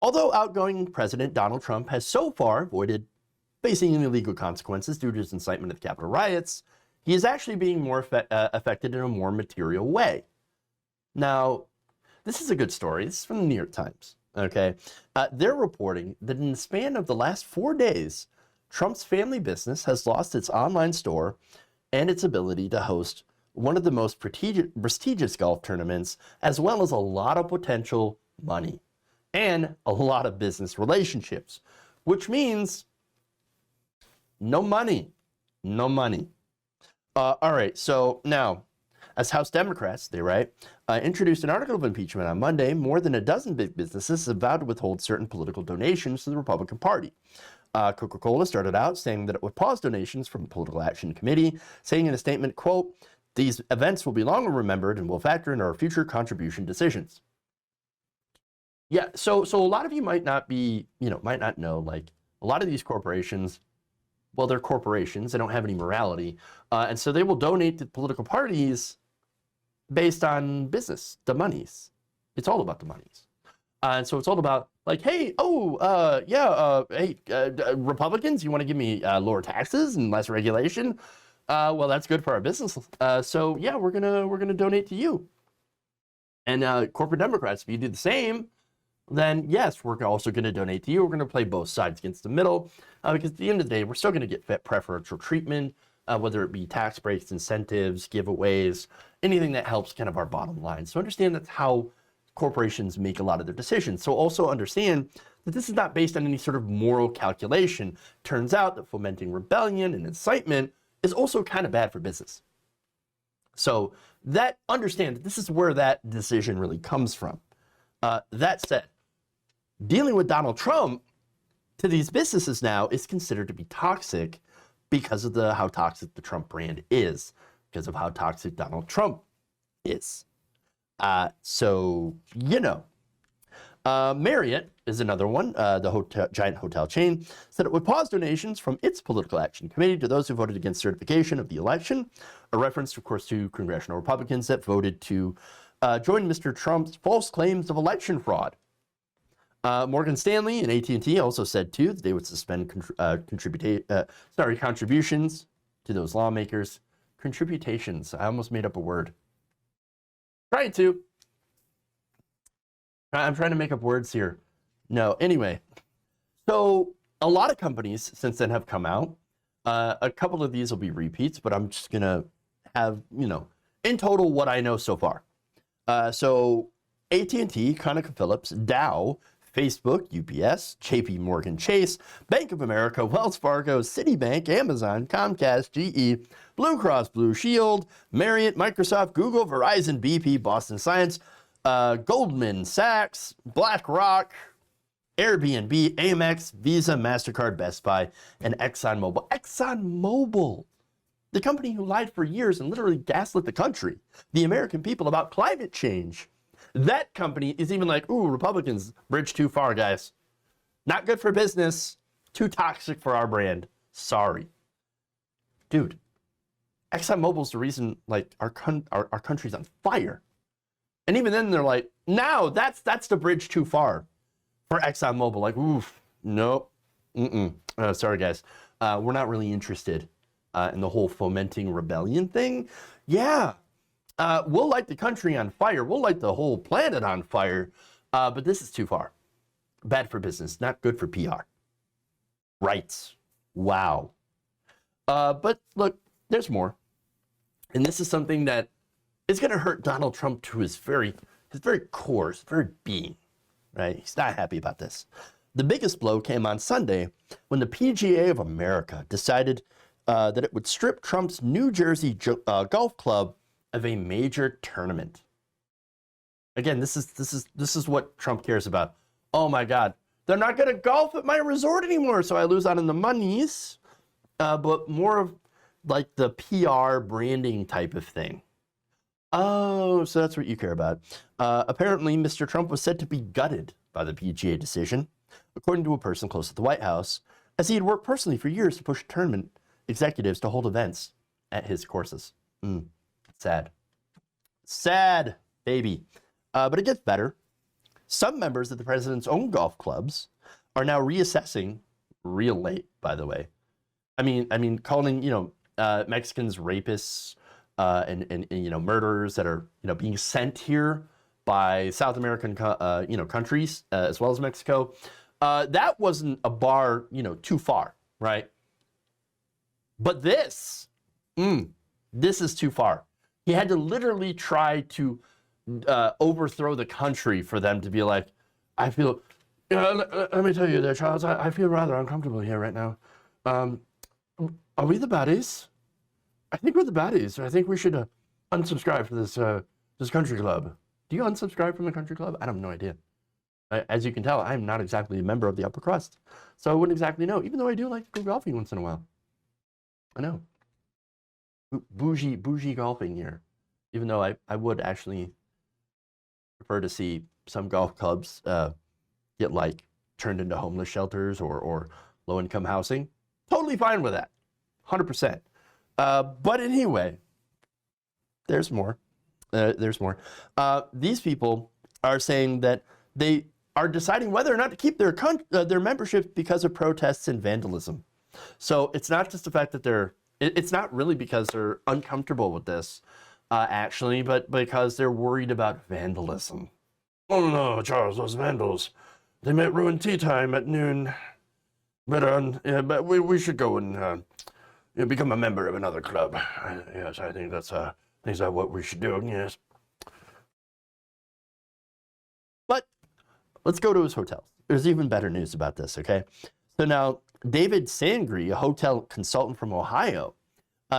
Although outgoing President Donald Trump has so far avoided facing any legal consequences due to his incitement of the Capitol riots, he is actually being more affected in a more material way. Now, this is a good story. This is from the New York Times. Okay, they're reporting that in the span of the last 4 days, Trump's family business has lost its online store and its ability to host one of the most prestigious golf tournaments, as well as a lot of potential money and a lot of business relationships, which means no money, no money. All right, so now, as House Democrats, they write, introduced an article of impeachment on Monday, more than a dozen big businesses have vowed to withhold certain political donations to the Republican Party. Coca-Cola started out saying that it would pause donations from the Political Action Committee, saying in a statement, quote, "These events will be long remembered and will factor in our future contribution decisions." Yeah, so a lot of you might not know, like, a lot of these corporations, well, they're corporations, they don't have any morality, and so they will donate to political parties based on business, the monies. It's all about the monies. And so it's all about, like, hey, Republicans, you want to give me lower taxes and less regulation? Well, that's good for our business. So yeah, we're gonna donate to you. And corporate Democrats, if you do the same, then yes, we're also going to donate to you. We're going to play both sides against the middle, because at the end of the day, we're still going to get preferential treatment, whether it be tax breaks, incentives, giveaways, anything that helps kind of our bottom line. So understand that's how corporations make a lot of their decisions. So also understand that this is not based on any sort of moral calculation. Turns out that fomenting rebellion and incitement is also kind of bad for business. So understand that this is where that decision really comes from. That said, dealing with Donald Trump to these businesses now is considered to be toxic because of how toxic the Trump brand is, because of how toxic Donald Trump is. Marriott is another one. The giant hotel chain said it would pause donations from its Political Action Committee to those who voted against certification of the election, a reference, of course, to congressional Republicans that voted to join Mr. Trump's false claims of election fraud. Morgan Stanley and AT&T also said, too, that they would suspend contributions to those lawmakers. Contributations. I almost made up a word. I'm trying to make up words here. No, anyway. So a lot of companies since then have come out. A couple of these will be repeats, but I'm just going to have, in total what I know so far. So AT&T, ConocoPhillips, Dow, Facebook, UPS, JP Morgan Chase, Bank of America, Wells Fargo, Citibank, Amazon, Comcast, GE, Blue Cross Blue Shield, Marriott, Microsoft, Google, Verizon, BP, Boston Science, Goldman Sachs, BlackRock, Airbnb, Amex, Visa, MasterCard, Best Buy, and ExxonMobil. ExxonMobil, the company who lied for years and literally gaslit the country, the American people, about climate change. That company is even like, ooh, Republicans, bridge too far, guys. Not good for business. Too toxic for our brand. Sorry. Dude, ExxonMobil's the reason, like, our country's on fire. And even then they're like, no, that's the bridge too far for ExxonMobil. Like, oof, nope, sorry, guys. We're not really interested in the whole fomenting rebellion thing. Yeah. We'll light the country on fire. We'll light the whole planet on fire. But this is too far. Bad for business. Not good for PR. Rights. Wow. But look, there's more. And this is something that is going to hurt Donald Trump to his very core, his very being. Right? He's not happy about this. The biggest blow came on Sunday when the PGA of America decided that it would strip Trump's New Jersey golf club of a major tournament. Again, this is what Trump cares about. Oh my God, they're not going to golf at my resort anymore, so I lose out on the monies. But more of like the PR branding type of thing. Oh, so that's what you care about. Apparently, Mr. Trump was said to be gutted by the PGA decision, according to a person close to the White House, as he had worked personally for years to push tournament executives to hold events at his courses. Sad, baby. But it gets better. Some members of the president's own golf clubs are now reassessing, real late, by the way. I mean, calling, Mexicans rapists and murderers that are, being sent here by South American, countries, as well as Mexico. That wasn't a bar, too far, right? But this is too far. He had to literally try to overthrow the country for them to be like, I feel, let me tell you there, Charles, I feel rather uncomfortable here right now. Are we the baddies? I think we're the baddies. I think we should unsubscribe from this country club. Do you unsubscribe from the country club? I have no idea. As you can tell, I'm not exactly a member of the upper crust, so I wouldn't exactly know, even though I do like to go golfing once in a while. I know. Bougie golfing here. Even though I would actually prefer to see some golf clubs get like turned into homeless shelters or low-income housing. Totally fine with that. 100%. But anyway, there's more. These people are saying that they are deciding whether or not to keep their membership because of protests and vandalism. So it's not just the fact that it's not really because they're uncomfortable with this, actually, but because they're worried about vandalism. Oh no, Charles, those vandals, they might ruin tea time at noon. But we should go and become a member of another club. Yes, I think that's what we should do, yes. But let's go to his hotels. There's even better news about this, okay? So now, David Sangri, a hotel consultant from Ohio,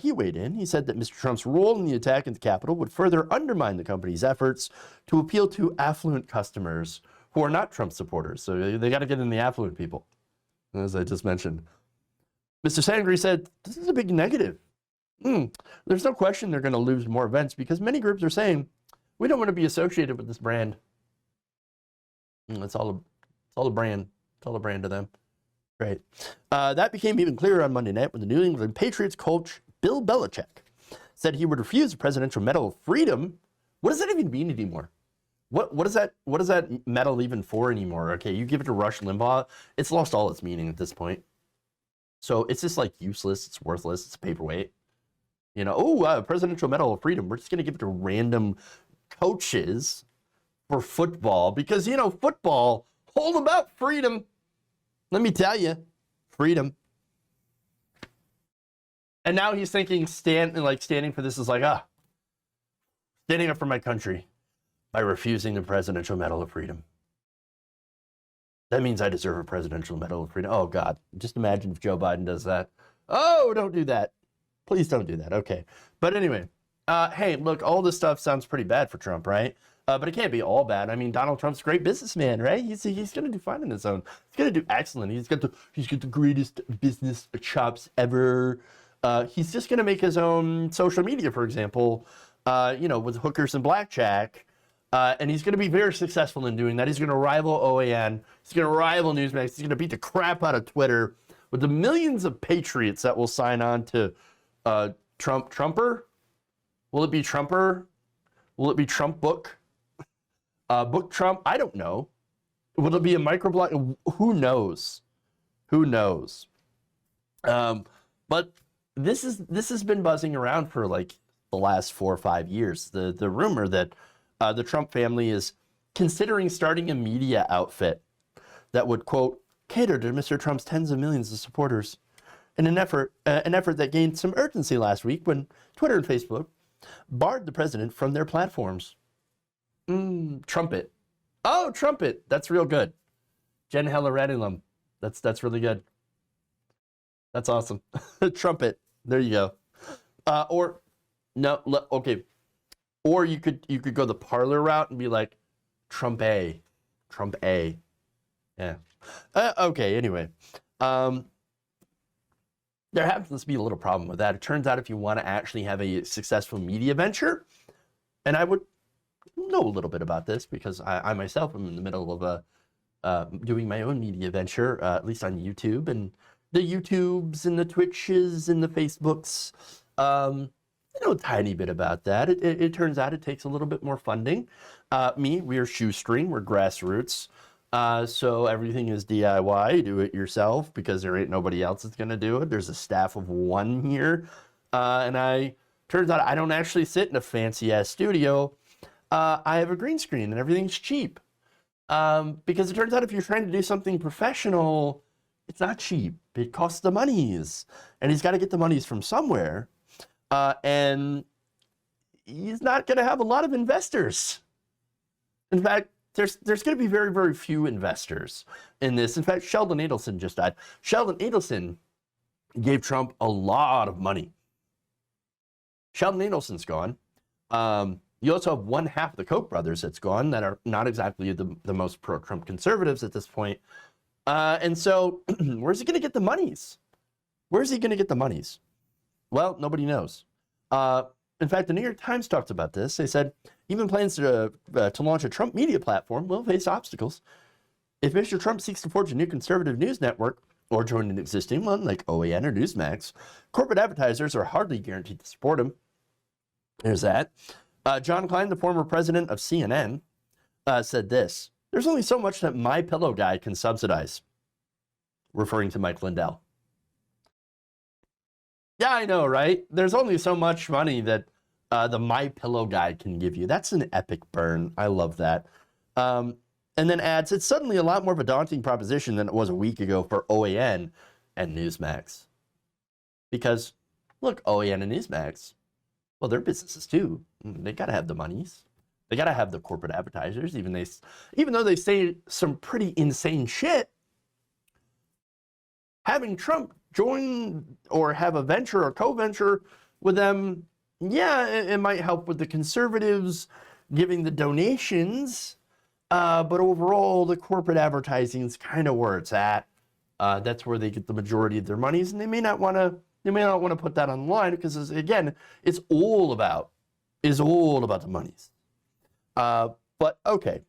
he weighed in. He said that Mr. Trump's role in the attack at the Capitol would further undermine the company's efforts to appeal to affluent customers who are not Trump supporters. So they got to get in the affluent people, as I just mentioned. Mr. Sangri said, this is a big negative. There's no question they're going to lose more events because many groups are saying, we don't want to be associated with this brand. It's all a brand. It's all a brand to them. Right. That became even clearer on Monday night when the New England Patriots coach Bill Belichick said he would refuse the Presidential Medal of Freedom. What does that even mean anymore? What is that medal even for anymore? Okay, you give it to Rush Limbaugh, it's lost all its meaning at this point. So it's just like useless, it's worthless, it's a paperweight. Presidential Medal of Freedom. We're just gonna give it to random coaches for football because football, all about freedom. Let me tell you, freedom. And now he's thinking standing for this is like, standing up for my country by refusing the Presidential Medal of Freedom. That means I deserve a Presidential Medal of Freedom. Oh, God. Just imagine if Joe Biden does that. Oh, don't do that. Please don't do that. Okay. But anyway, hey, look, all this stuff sounds pretty bad for Trump, right? But it can't be all bad. I mean, Donald Trump's a great businessman, right? He's going to do fine on his own. He's going to do excellent. He's got the greatest business chops ever. He's just going to make his own social media, for example, with hookers and blackjack. And he's going to be very successful in doing that. He's going to rival OAN. He's going to rival Newsmax. He's going to beat the crap out of Twitter with the millions of patriots that will sign on to Trumper. Will it be Trumper? Will it be Trump book? Book Trump? I don't know. Will it be a microblog? Who knows? Who knows? But this has been buzzing around for like the last 4 or 5 years. The rumor that the Trump family is considering starting a media outfit that would, quote, cater to Mr. Trump's tens of millions of supporters in an effort that gained some urgency last week when Twitter and Facebook barred the president from their platforms. Trumpet. Oh, Trumpet. That's real good. Jen Helaradilum. That's really good. That's awesome. Trumpet. There you go. Or you could go the parlor route and be like Trump A. Yeah. Okay. Anyway, there happens to be a little problem with that. It turns out if you want to actually have a successful media venture, and I would know a little bit about this because I myself am in the middle of doing my own media venture, at least on YouTube, and the YouTubes and the Twitches and the Facebooks. I know a tiny bit about that. It turns out it takes a little bit more funding. We are shoestring, we're grassroots. So everything is DIY, do it yourself, because there ain't nobody else that's gonna do it. There's a staff of one here. Turns out I don't actually sit in a fancy ass studio. I have a green screen and everything's cheap. Because it turns out if you're trying to do something professional, it's not cheap. It costs the monies. And he's got to get the monies from somewhere. And he's not going to have a lot of investors. In fact, there's going to be very, very few investors in this. In fact, Sheldon Adelson just died. Sheldon Adelson gave Trump a lot of money. Sheldon Adelson's gone. You also have one half of the Koch brothers that's gone that are not exactly the most pro-Trump conservatives at this point. And so where's he going to get the monies? Where's he going to get the monies? Well, nobody knows. In fact, the New York Times talked about this. They said even plans to launch a Trump media platform will face obstacles. If Mr. Trump seeks to forge a new conservative news network or join an existing one like OAN or Newsmax, corporate advertisers are hardly guaranteed to support him. There's that. John Klein, the former president of CNN, said this: "There's only so much that My Pillow guy can subsidize," referring to Mike Lindell. Yeah, I know, right? There's only so much money that the My Pillow guy can give you. That's an epic burn. I love that. And then adds, "It's suddenly a lot more of a daunting proposition than it was a week ago for OAN and Newsmax." Because, look, OAN and Newsmax, well, they're businesses too. They got to have the monies. They got to have the corporate advertisers, even though they say some pretty insane shit. Having Trump join or have a venture or co-venture with them, yeah, it might help with the conservatives giving the donations, but overall, the corporate advertising is kind of where it's at. That's where they get the majority of their monies, and they may not want to put that online because, again, it's all about the monies. But okay,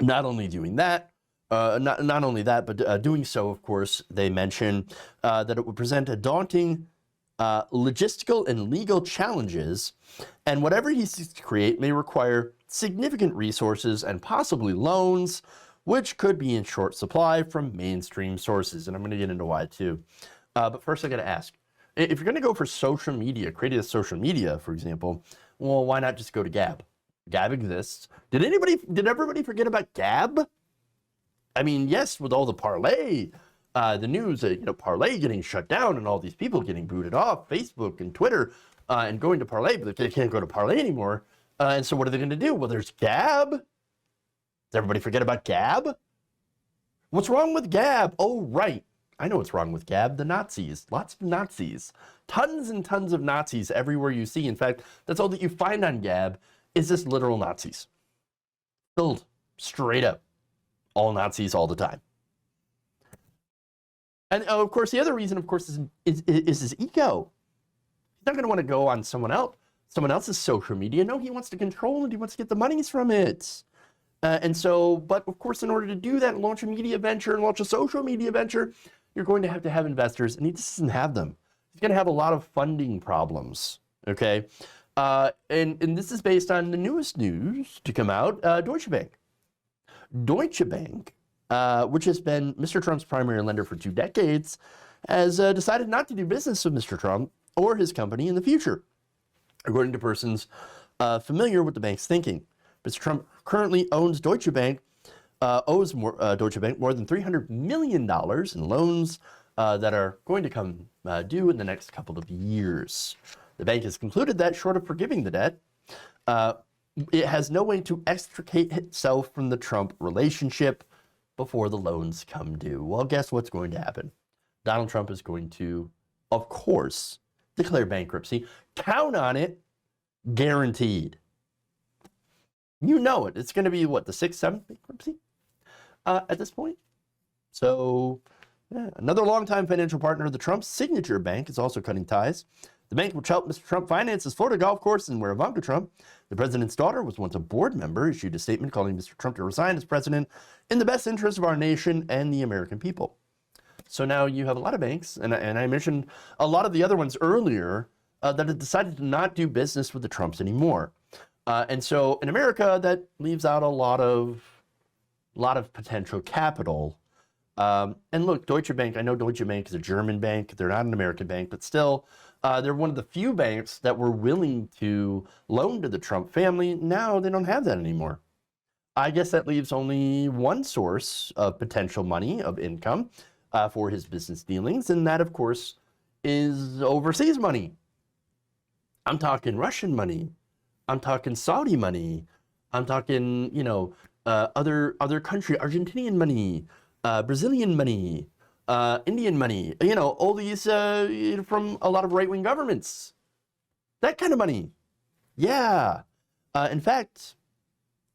not only doing that, not only that, but doing so, of course, they mention that it would present a daunting logistical and legal challenges, and whatever he seeks to create may require significant resources and possibly loans, which could be in short supply from mainstream sources. And I'm going to get into why too. But first, I got to ask, if you're going to go for social media, creating a social media, for example, well, why not just go to Gab? Gab exists. Did everybody forget about Gab? I mean, yes, with all the Parlay, the news, Parlay getting shut down and all these people getting booted off Facebook and Twitter and going to Parlay, but they can't go to Parlay anymore. And so what are they going to do? Well, there's Gab. Does everybody forget about Gab? What's wrong with Gab? Oh, right. I know what's wrong with Gab. The Nazis. Lots of Nazis. Tons and tons of Nazis everywhere you see. In fact, that's all that you find on Gab is just literal Nazis. Filled straight up. All Nazis all the time. And of course, the other reason, of course, is his ego. He's not going to want to go on someone else's social media. No, he wants to control it. He wants to get the monies from it. And so, but of course, in order to do that, launch a media venture and launch a social media venture, you're going to have investors, and he just doesn't have them. He's going to have a lot of funding problems, okay? And this is based on the newest news to come out, Deutsche Bank. Deutsche Bank, which has been Mr. Trump's primary lender for 2 decades, has decided not to do business with Mr. Trump or his company in the future, according to persons familiar with the bank's thinking. Mr. Trump currently owes Deutsche Bank more than $300 million in loans that are going to come due in the next couple of years. The bank has concluded that, short of forgiving the debt, it has no way to extricate itself from the Trump relationship before the loans come due. Well, guess what's going to happen? Donald Trump is going to, of course, declare bankruptcy. Count on it, guaranteed. You know it. It's going to be, what, the 6th, 7th bankruptcy at this point? So, yeah. Another longtime financial partner of the Trump, Signature Bank, is also cutting ties. The bank which helped Mr. Trump finance his Florida golf course and where Ivanka Trump, the president's daughter, was once a board member, issued a statement calling Mr. Trump to resign as president in the best interest of our nation and the American people. So now you have a lot of banks, and I mentioned a lot of the other ones earlier, that have decided to not do business with the Trumps anymore. And so in America, that leaves out a lot of potential capital. And look, Deutsche Bank, I know Deutsche Bank is a German bank. They're not an American bank, but still, they're one of the few banks that were willing to loan to the Trump family. Now they don't have that anymore. I guess that leaves only one source of potential money, of income, for his business dealings. And that, of course, is overseas money. I'm talking Russian money. I'm talking Saudi money. I'm talking, other country, Argentinian money, Brazilian money, Indian money, all these from a lot of right-wing governments. That kind of money. Yeah. In fact,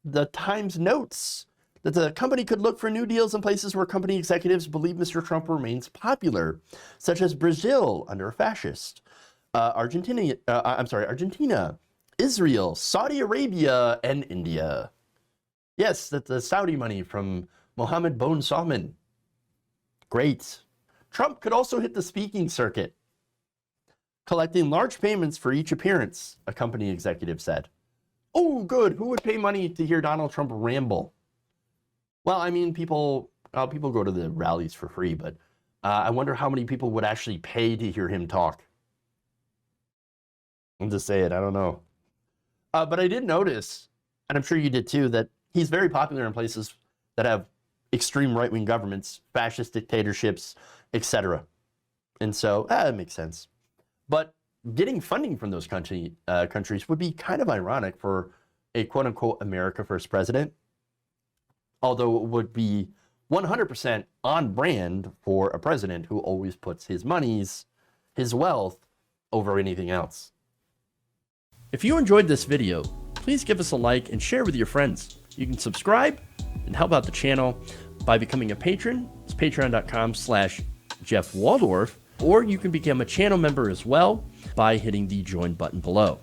the Times notes that the company could look for new deals in places where company executives believe Mr. Trump remains popular, such as Brazil under a fascist, Argentina, Israel, Saudi Arabia, and India. Yes, that's the Saudi money from Mohammed bin Salman. Great. Trump could also hit the speaking circuit, collecting large payments for each appearance, a company executive said. Oh, good. Who would pay money to hear Donald Trump ramble? Well, I mean, people go to the rallies for free, but I wonder how many people would actually pay to hear him talk. I'm just saying, I don't know. But I did notice, and I'm sure you did too, that he's very popular in places that have extreme right-wing governments, fascist dictatorships, etc. And so, it makes sense. But getting funding from those countries would be kind of ironic for a quote-unquote America First president, although it would be 100% on brand for a president who always puts his wealth over anything else. If you enjoyed this video, please give us a like and share with your friends. You can subscribe and help out the channel by becoming a patron. It's patreon.com/Jeff Waldorf, or you can become a channel member as well by hitting the join button below.